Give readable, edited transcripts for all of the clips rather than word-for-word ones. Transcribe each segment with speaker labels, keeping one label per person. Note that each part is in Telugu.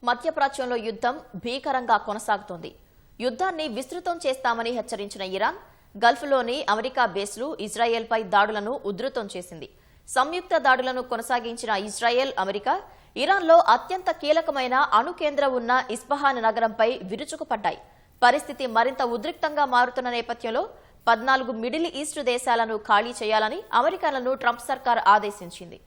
Speaker 1: మధ్యప్రాచ్యంలో యుద్ధం భీకరంగా కొనసాగుతోంది. యుద్ధాన్ని విస్తృతం చేస్తామని హెచ్చరించిన ఇరాన్ గల్ఫ్లోని అమెరికా బేస్లు ఇజ్రాయెల్పై దాడులను ఉధృతం చేసింది. సంయుక్త దాడులను కొనసాగించిన ఇజ్రాయెల్, అమెరికా ఇరాన్లో అత్యంత కీలకమైన అణు కేంద్రం ఉన్న ఇస్ఫహాన్ నగరంపై విరుచుకుపడ్డాయి. పరిస్థితి మరింత ఉద్రిక్తంగా మారుతున్న నేపథ్యంలో 14 మిడిల్ ఈస్ట్ దేశాలను ఖాళీ చేయాలని అమెరికన్లను ట్రంప్ సర్కార్ ఆదేశించింది.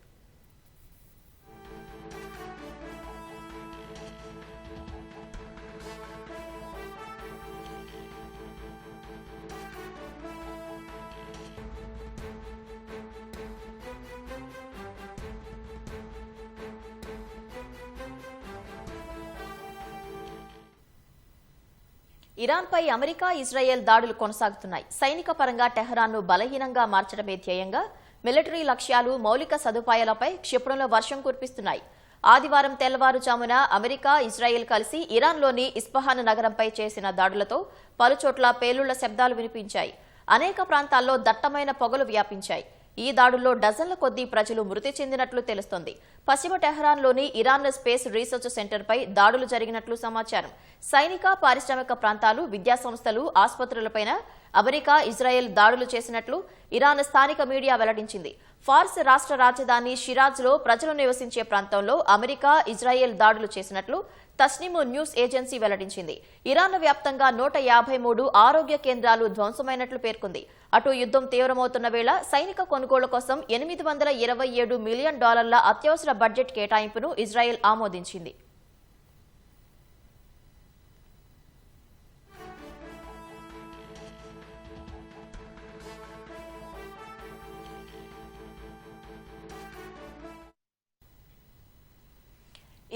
Speaker 1: ఇరాన్పై అమెరికా, ఇజ్రాయెల్ దాడులు కొనసాగుతున్నాయి. సైనిక పరంగా టెహరాన్ను బలహీనంగా మార్చడమే ధ్యేయంగా మిలిటరీ లక్ష్యాలు, మౌలిక సదుపాయాలపై క్షిపణుల వర్షం కురిపిస్తున్నాయి. ఆదివారం తెల్లవారుజామున అమెరికా, ఇజ్రాయెల్ కలిసి ఇరాన్లోని ఇస్ఫహాన్ నగరంపై చేసిన దాడులతో పలుచోట్ల పేలుళ్ల శబ్దాలు వినిపించాయి. అనేక ప్రాంతాల్లో దట్టమైన పొగలు వ్యాపించాయి. ఈ దాడుల్లో డజన్ల కొద్దీ ప్రజలు మృతి చెందినట్లు తెలుస్తోంది. పశ్చిమ టెహరాన్లోని ఇరాన్ స్పేస్ రీసెర్చ్ సెంటర్పై దాడులు జరిగినట్లు సమాచారం. సైనిక, పారిశ్రామిక ప్రాంతాలు, విద్యాసంస్థలు, ఆసుపత్రులపైన అమెరికా, ఇజ్రాయెల్ దాడులు చేసినట్లు ఇరాన్ స్థానిక మీడియా వెల్లడించింది. ఫార్స్ రాష్ట్ర రాజధాని షిరాజ్లో ప్రజలు నివసించే ప్రాంతంలో అమెరికా, ఇజ్రాయెల్ దాడులు చేసినట్లు తస్నిమ్ న్యూస్ ఏజెన్సీ వెల్లడించింది. ఇరాన్ వ్యాప్తంగా 153 ఆరోగ్య కేంద్రాలు ధ్వంసమైనట్లు పేర్కొంది. అటు యుద్ధం తీవ్రమవుతున్న వేళ సైనిక కొనుగోలు కోసం $827 మిలియన్ అత్యవసర బడ్జెట్ కేటాయింపును ఇజ్రాయెల్ ఆమోదించింది.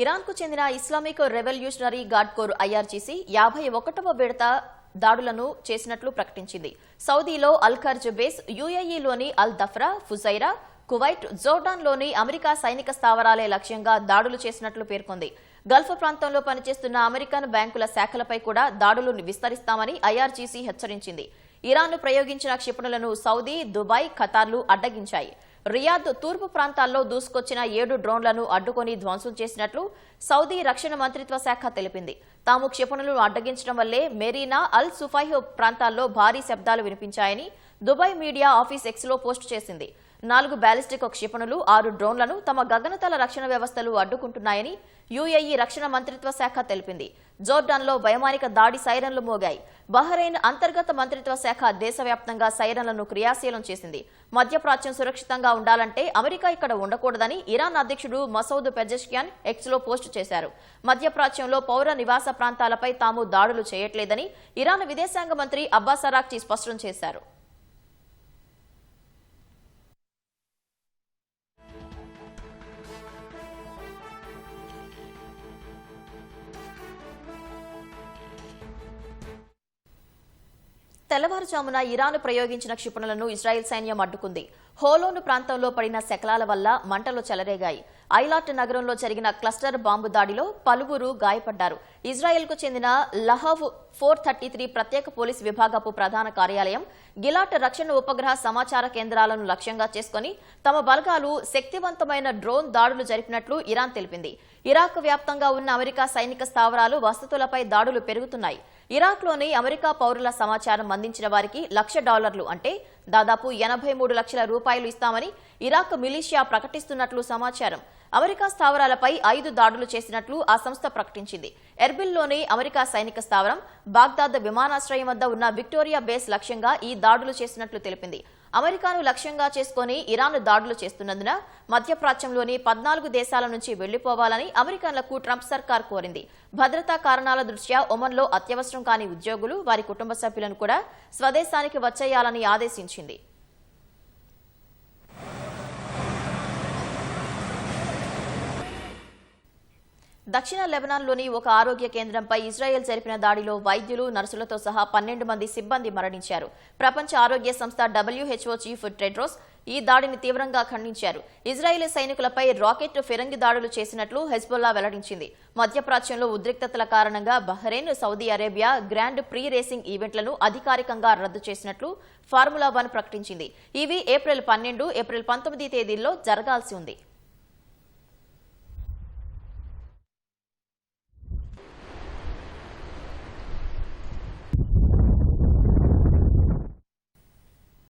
Speaker 1: ఇరాన్కు చెందిన Islamic Revolutionary Guard Corps IRGC 51వ విడత దాడులను చేసినట్లు ప్రకటించింది. సౌదీలో అల్ ఖర్జ్ బేస్, UAEలోని అల్ దఫ్రా, ఫుజైరా, కువైట్, జోర్డాన్లోని అమెరికా సైనిక స్థావరాలే లక్ష్యంగా దాడులు చేసినట్లు పేర్కొంది. గల్ఫ్ ప్రాంతంలో పనిచేస్తున్న అమెరికన్ బ్యాంకుల శాఖలపై కూడా దాడులు విస్తరిస్తామని IRGC హెచ్చరించింది. ఇరాన్ను ప్రయోగించిన క్షిపణులను సౌదీ, దుబాయ్, ఖతార్లు అడ్డగించాయి. రియాద్ తూర్పు ప్రాంతాల్లో దూసుకొచ్చిన 7 డ్రోన్లను అడ్డుకొని ధ్వంసం చేసినట్లు సౌదీ రక్షణ మంత్రిత్వ శాఖ తెలిపింది. తాము క్షిపణులను అడ్డగించడం వల్లే మెరీనా, అల్ సుఫైహ్ ప్రాంతాల్లో భారీ శబ్దాలు వినిపించాయని దుబాయ్ మీడియా ఆఫీస్ ఎక్స్లో పోస్టు చేసింది. 4 బ్యాలిస్టిక్ క్షిపణులు, 6 డ్రోన్లను తమ గగనతల రక్షణ వ్యవస్థలు అడ్డుకుంటున్నాయని UAE రక్షణ మంత్రిత్వ శాఖ తెలిపింది. జోర్డాన్లో వైమానిక దాడి సైరన్లు మోగాయి. బహ్రెయిన్ అంతర్గత మంత్రిత్వ శాఖ దేశవ్యాప్తంగా సైరన్లను క్రియాశీలం చేసింది. మధ్యప్రాచ్యం సురక్షితంగా ఉండాలంటే అమెరికా ఇక్కడ ఉండకూడదని ఇరాన్ అధ్యక్షుడు మసౌద్ పెజెష్కియాన్ ఎక్స్లో పోస్టు చేశారు. మధ్యప్రాచ్యంలో పౌర నివాస ప్రాంతాలపై తాము దాడులు చేయట్లేదని ఇరాన్ విదేశాంగ మంత్రి అబ్బాస్ అరాక్చి స్పష్టం చేశారు. తెల్లవారుజామున ఇరాన్ ప్రయోగించిన క్షిపణులను ఇజ్రాయెల్ సైన్యం అడ్డుకుంది. హోలోను ప్రాంతంలో పడిన శకలాల వల్ల మంటలు చెలరేగాయి. ఐలాట్ నగరంలో జరిగిన క్లస్టర్ బాంబు దాడిలో పలువురు గాయపడ్డారు. ఇజ్రాయెల్కు చెందిన లహవ్ 433 ప్రత్యేక పోలీస్ విభాగపు ప్రధాన కార్యాలయం, గిలాట్ రక్షణ ఉపగ్రహ సమాచార కేంద్రాలను లక్ష్యంగా చేసుకుని తమ బలగాలు శక్తివంతమైన డ్రోన్ దాడులు జరిపినట్లు ఇరాన్ తెలిపింది. ఇరాక్ వ్యాప్తంగా ఉన్న అమెరికా సైనిక స్థావరాలు, వసతులపై దాడులు పెరుగుతున్నాయి. ఇరాక్లోని అమెరికా పౌరుల సమాచారం అందించిన వారికి $1,00,000 అంటే దాదాపు 83 లక్షల రూపాయలు ఇస్తామని ఇరాక్ మిలిషియా ప్రకటిస్తున్నట్లు సమాచారం. అమెరికా స్థావరాలపై 5 దాడులు చేసినట్లు ఆ సంస్థ ప్రకటించింది. ఎర్బిల్లోని అమెరికా సైనిక స్థావరం, బాగ్దాద్ విమానాశ్రయం వద్ద ఉన్న విక్టోరియా బేస్ లక్ష్యంగా ఈ దాడులు చేసినట్లు తెలిపింది. అమెరికాను లక్ష్యంగా చేసుకుని ఇరాన్ దాడులు చేస్తున్నందున మధ్యప్రాచ్యంలోని 14 దేశాల నుంచి వెళ్లిపోవాలని అమెరికన్లకు ట్రంప్ సర్కార్ కోరింది. భద్రతా కారణాల దృష్ట్యా ఒమన్లో అత్యవసరం కాని ఉద్యోగులు, వారి కుటుంబ సభ్యులను కూడా స్వదేశానికి వచ్చేయాలని ఆదేశించింది. దక్షిణ లెబనాన్లోని ఒక ఆరోగ్య కేంద్రంపై ఇజ్రాయెల్ జరిపిన దాడిలో వైద్యులు, నర్సులతో సహా 12 మంది సిబ్బంది మరణించారు. ప్రపంచ ఆరోగ్య సంస్థ WHO చీఫ్ టెడ్రోస్ ఈ దాడిని తీవ్రంగా ఖండించారు. ఇజ్రాయెల్ సైనికులపై రాకెట్, ఫిరంగి దాడులు చేసినట్లు హెజ్బొల్లా వెల్లడించింది. మధ్యప్రాచ్యంలో ఉద్రిక్తతల కారణంగా Bahrain, Saudi Arabia grand pre racing ఈవెంట్లను అధికారికంగా రద్దు చేసినట్లు ఫార్ములా 1 ప్రకటించింది. ఇవి ఏప్రిల్ 12, ఏప్రిల్ 19 తేదీల్లో జరగాల్సి ఉంది.